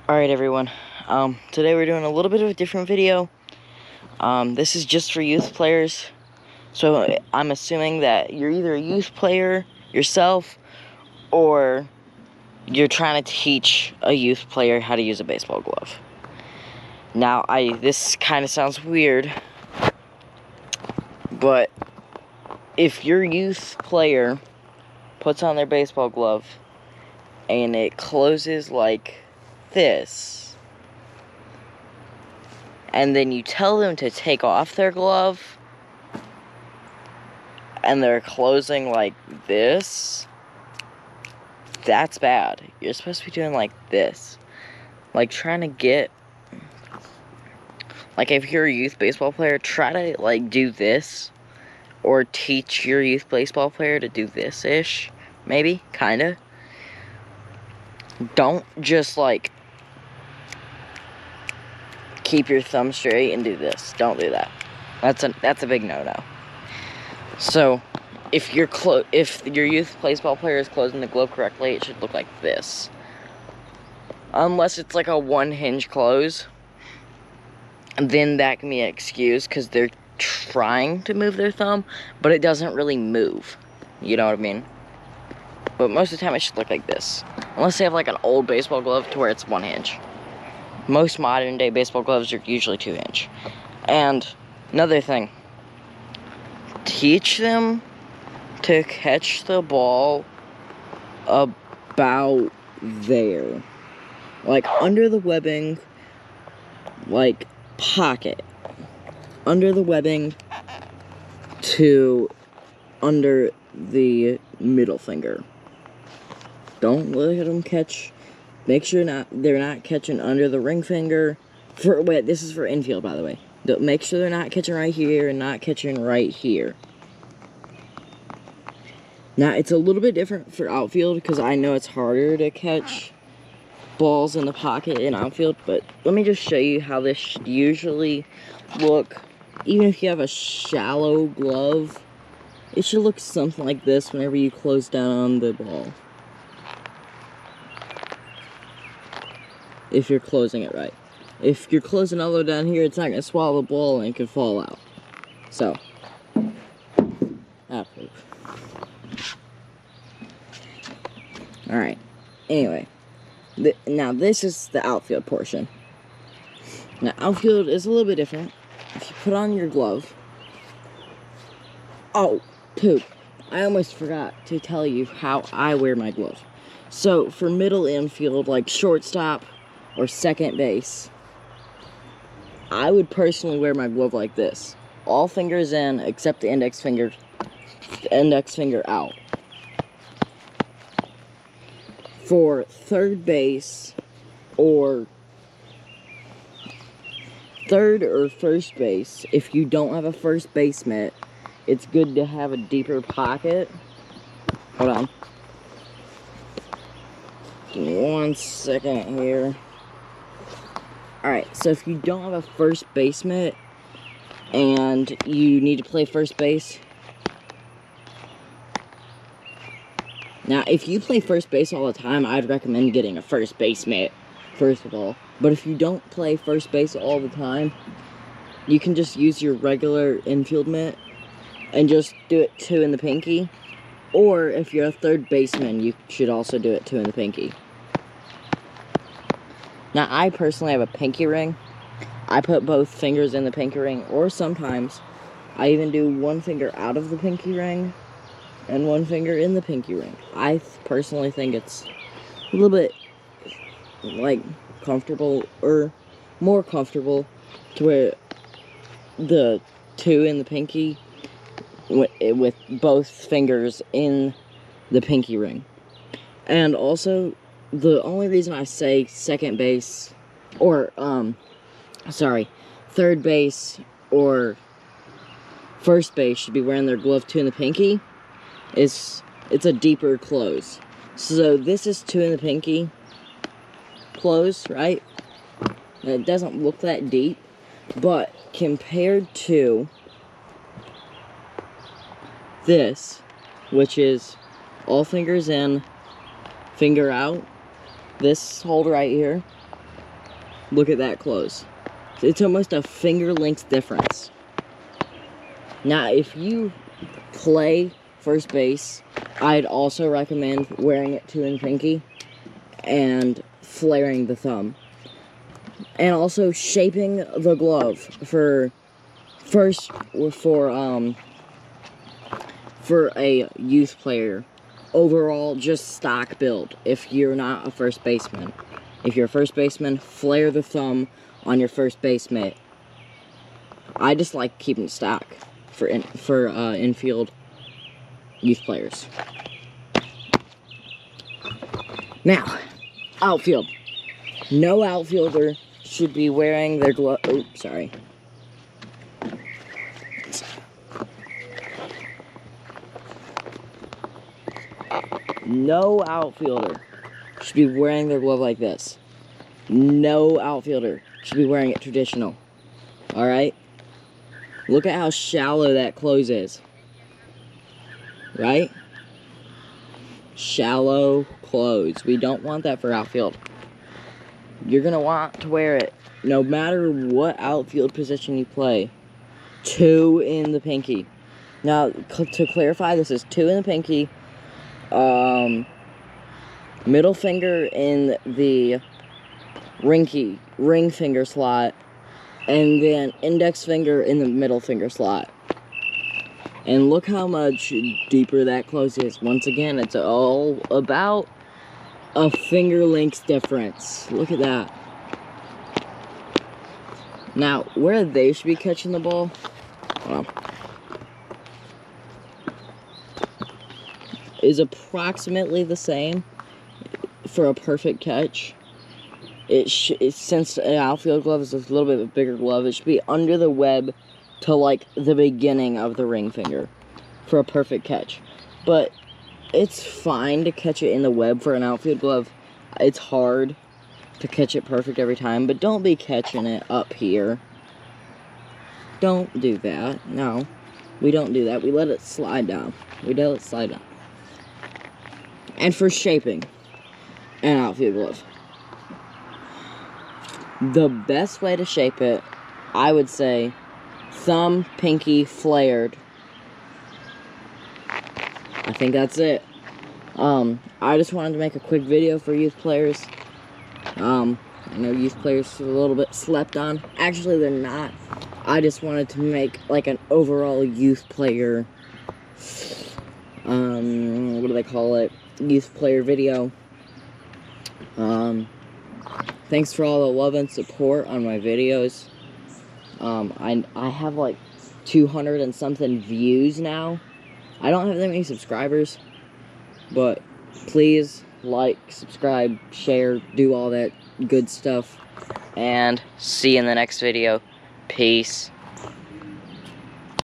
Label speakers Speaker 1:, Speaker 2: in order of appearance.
Speaker 1: Alright everyone, today we're doing a little bit of a different video. This is just for youth players. So I'm assuming that you're either a youth player yourself, or you're trying to teach a youth player how to use a baseball glove. Now, this kind of sounds weird, but if your youth player puts on their baseball glove and it closes like this, and then you tell them to take off their glove, and they're closing like this, that's bad. You're supposed to be doing like this. Like, trying to get, like, if you're a youth baseball player, try to, like, do this, or teach your youth baseball player to do this-ish, maybe, kinda. Don't just, like, keep your thumb straight and do this. Don't do that. That's a big no-no. So, if your youth baseball player is closing the glove correctly, it should look like this. Unless it's like a one-hinge close, then that can be an excuse because they're trying to move their thumb, but it doesn't really move. You know what I mean? But most of the time it should look like this. Unless they have like an old baseball glove to where it's one hinge. Most modern day baseball gloves are usually 2-inch. And another thing, teach them to catch the ball about there. Like under the webbing, like pocket. Under the webbing to under the middle finger. Don't let them catch. Make sure they're not catching under the ring finger. This is for infield, by the way. Make sure they're not catching right here and not catching right here. Now, it's a little bit different for outfield because I know it's harder to catch balls in the pocket in outfield, but let me just show you how this should usually look. Even if you have a shallow glove, it should look something like this whenever you close down on the ball. If you're closing it right. If you're closing all the way down here, it's not going to swallow the ball and it could fall out. So, alright, anyway, now this is the outfield portion. Now, outfield is a little bit different. If you put on your glove, oh, poop, I almost forgot to tell you how I wear my glove. So, for middle infield, like shortstop or second base, I would personally wear my glove like this. All fingers in, except the index finger out. For third base, or third or first base, if you don't have a first base mitt, it's good to have a deeper pocket. Hold on. Give me 1 second here. Alright, so if you don't have a first base mitt and you need to play first base. Now, if you play first base all the time, I'd recommend getting a first base mitt, first of all. But if you don't play first base all the time, you can just use your regular infield mitt and just do it 2 in the pinky. Or if you're a third baseman, you should also do it 2 in the pinky. Now, I personally have a pinky ring. I put both fingers in the pinky ring, or sometimes I even do one finger out of the pinky ring and one finger in the pinky ring. I personally think it's a little bit, like, comfortable, or more comfortable, to where the 2 in the pinky with both fingers in the pinky ring. And also, the only reason I say second base, or, third base or first base should be wearing their glove 2 in the pinky is it's a deeper close. So this is 2 in the pinky close, right? And it doesn't look that deep, but compared to this, which is all fingers in, finger out, this hold right here, Look at that close. It's almost a finger length difference. Now, if you play first base, I'd also recommend wearing it 2 in pinky and flaring the thumb. And also shaping the glove for a youth player. Overall, just stock build if you're not a first baseman. If you're a first baseman, flare the thumb on your first base mitt. I just like keeping stock for infield youth players. Now, outfield. No outfielder should be wearing their glove. Oh, sorry. No outfielder should be wearing their glove like this. No outfielder should be wearing it traditional. Alright? Look at how shallow that close is. Right? Shallow close. We don't want that for outfield. You're going to want to wear it no matter what outfield position you play. 2 in the pinky. Now, to clarify, this is 2 in the pinky. Middle finger in the ring finger slot, and then index finger in the middle finger slot. And look how much deeper that close is. Once again, it's all about a finger length difference. Look at that. Now, where they should be catching the ball, well, is approximately the same for a perfect catch. Since an outfield glove is a little bit of a bigger glove, it should be under the web to like the beginning of the ring finger for a perfect catch. But it's fine to catch it in the web for an outfield glove. It's hard to catch it perfect every time, but don't be catching it up here. Don't do that. No, we don't do that. We let it slide down. And for shaping an outfield glove, the best way to shape it, I would say, thumb, pinky, flared. I think that's it. I just wanted to make a quick video for youth players. I know youth players are a little bit slept on. Actually, they're not. I just wanted to make like an overall youth player, what do they call it? Youth player video. Thanks for all the love and support on my videos. I have like 200 and something views now. I don't have that many subscribers, but please like, subscribe, share, do all that good stuff, and see you in the next video. Peace.